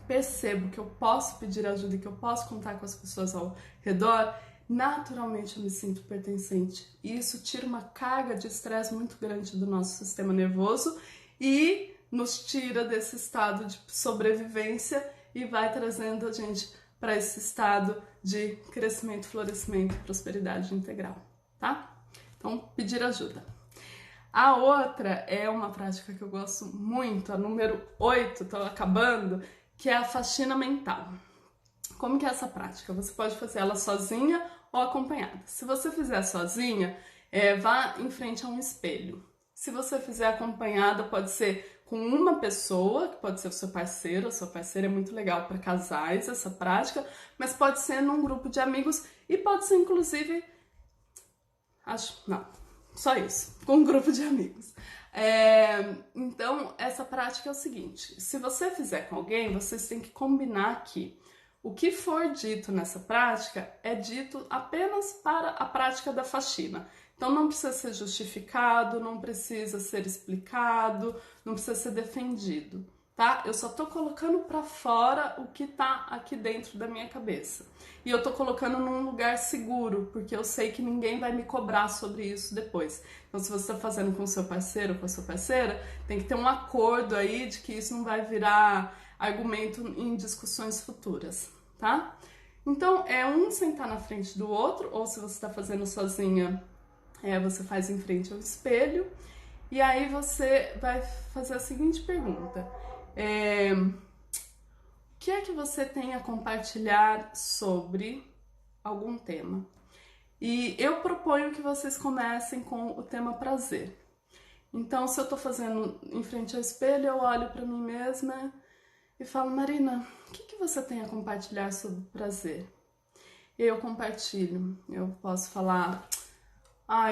percebo que eu posso pedir ajuda e que eu posso contar com as pessoas ao redor, naturalmente eu me sinto pertencente. E isso tira uma carga de estresse muito grande do nosso sistema nervoso e nos tira desse estado de sobrevivência e vai trazendo a gente para esse estado de crescimento, florescimento e prosperidade integral, tá? Então, pedir ajuda. A outra é uma prática que eu gosto muito, a número 8, tô acabando, que é a faxina mental. Como que é essa prática? Você pode fazer ela sozinha ou acompanhada. Se você fizer sozinha, vá em frente a um espelho. Se você fizer acompanhada, pode ser com uma pessoa, que pode ser o seu parceiro, a sua parceira. É muito legal para casais essa prática, mas pode ser num grupo de amigos e pode ser inclusive, só isso, com um grupo de amigos. Então, essa prática é o seguinte: se você fizer com alguém, vocês têm que combinar que o que for dito nessa prática é dito apenas para a prática da faxina. Então não precisa ser justificado, não precisa ser explicado, não precisa ser defendido, tá? Eu só tô colocando para fora o que tá aqui dentro da minha cabeça. E eu tô colocando num lugar seguro, porque eu sei que ninguém vai me cobrar sobre isso depois. Então se você tá fazendo com o seu parceiro ou com a sua parceira, tem que ter um acordo aí de que isso não vai virar argumento em discussões futuras, tá? Então, é um sentar na frente do outro, ou se você está fazendo sozinha, você faz em frente ao espelho, e aí você vai fazer a seguinte pergunta: o que é que você tem a compartilhar sobre algum tema? E eu proponho que vocês comecem com o tema prazer. Então, se eu tô fazendo em frente ao espelho, eu olho para mim mesma e falo: Marina, o que você tem a compartilhar sobre prazer? E aí eu compartilho. Eu posso falar: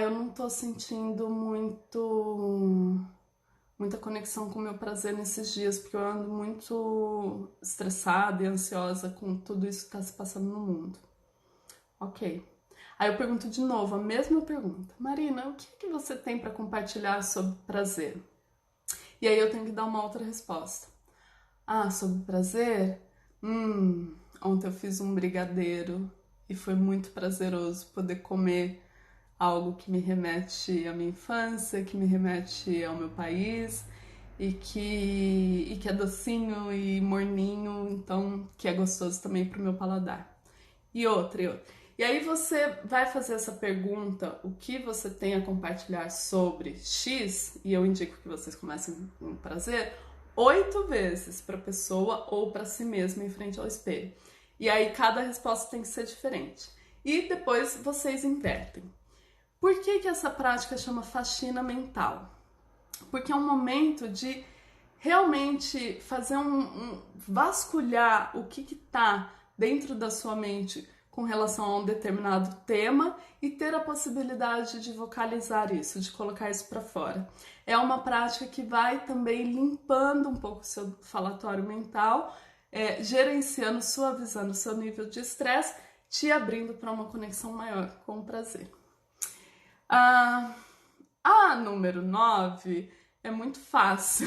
eu não tô sentindo muita conexão com o meu prazer nesses dias, porque eu ando muito estressada e ansiosa com tudo isso que tá se passando no mundo. Ok. Aí eu pergunto de novo a mesma pergunta: Marina, o que você tem para compartilhar sobre prazer? E aí eu tenho que dar uma outra resposta. Sobre prazer? Ontem eu fiz um brigadeiro e foi muito prazeroso poder comer algo que me remete à minha infância, que me remete ao meu país e que é docinho e morninho, então que é gostoso também pro meu paladar. E outra. E aí você vai fazer essa pergunta: o que você tem a compartilhar sobre X? E eu indico que vocês comecem com prazer 8 vezes para a pessoa ou para si mesma em frente ao espelho. E aí cada resposta tem que ser diferente. E depois vocês invertem. Por que essa prática chama faxina mental? Porque é um momento de realmente fazer vasculhar o que está dentro da sua mente com relação a um determinado tema e ter a possibilidade de vocalizar isso, de colocar isso para fora. É uma prática que vai também limpando um pouco o seu falatório mental, gerenciando, suavizando o seu nível de estresse, te abrindo para uma conexão maior com o prazer. A número 9 é muito fácil.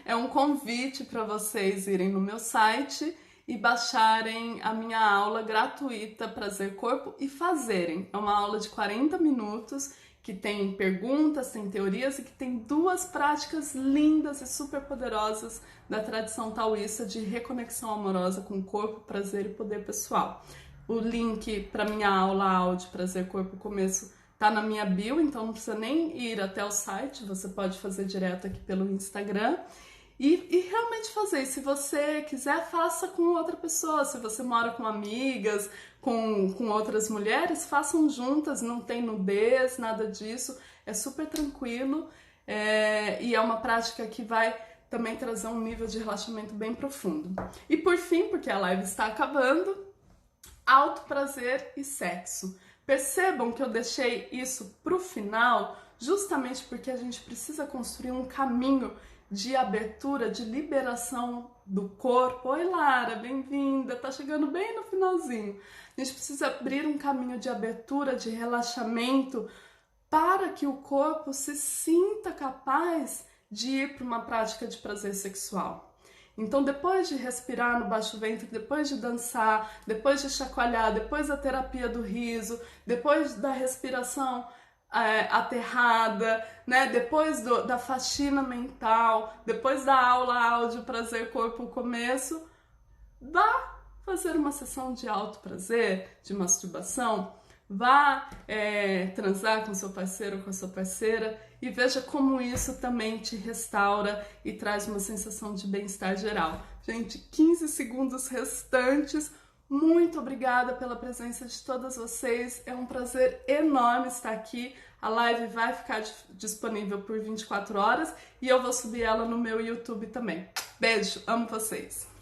É um convite para vocês irem no meu site e baixarem a minha aula gratuita Prazer Corpo e fazerem. É uma aula de 40 minutos que tem perguntas, tem teorias e que tem 2 práticas lindas e super poderosas da tradição taoísta de reconexão amorosa com corpo, prazer e poder pessoal. O link para minha aula áudio Prazer Corpo Começo tá na minha bio, então não precisa nem ir até o site, você pode fazer direto aqui pelo Instagram. E realmente fazer. Se você quiser, faça com outra pessoa. Se você mora com amigas, com outras mulheres, façam juntas, não tem nudez, nada disso. É super tranquilo e é uma prática que vai também trazer um nível de relaxamento bem profundo. E por fim, porque a live está acabando, auto prazer e sexo. Percebam que eu deixei isso pro final, justamente porque a gente precisa construir um caminho de abertura, de liberação do corpo. Oi, Lara, bem-vinda, tá chegando bem no finalzinho. A gente precisa abrir um caminho de abertura, de relaxamento, para que o corpo se sinta capaz de ir para uma prática de prazer sexual. Então, depois de respirar no baixo ventre, depois de dançar, depois de chacoalhar, depois da terapia do riso, depois da respiração aterrada, né? Depois da faxina mental, depois da aula áudio Prazer Corpo Começo, vá fazer uma sessão de auto prazer, de masturbação, Vá transar com seu parceiro ou com a sua parceira e veja como isso também te restaura e traz uma sensação de bem-estar geral. Gente, 15 segundos restantes. Muito obrigada pela presença de todas vocês. É um prazer enorme estar aqui. A live vai ficar disponível por 24 horas e eu vou subir ela no meu YouTube também. Beijo, amo vocês!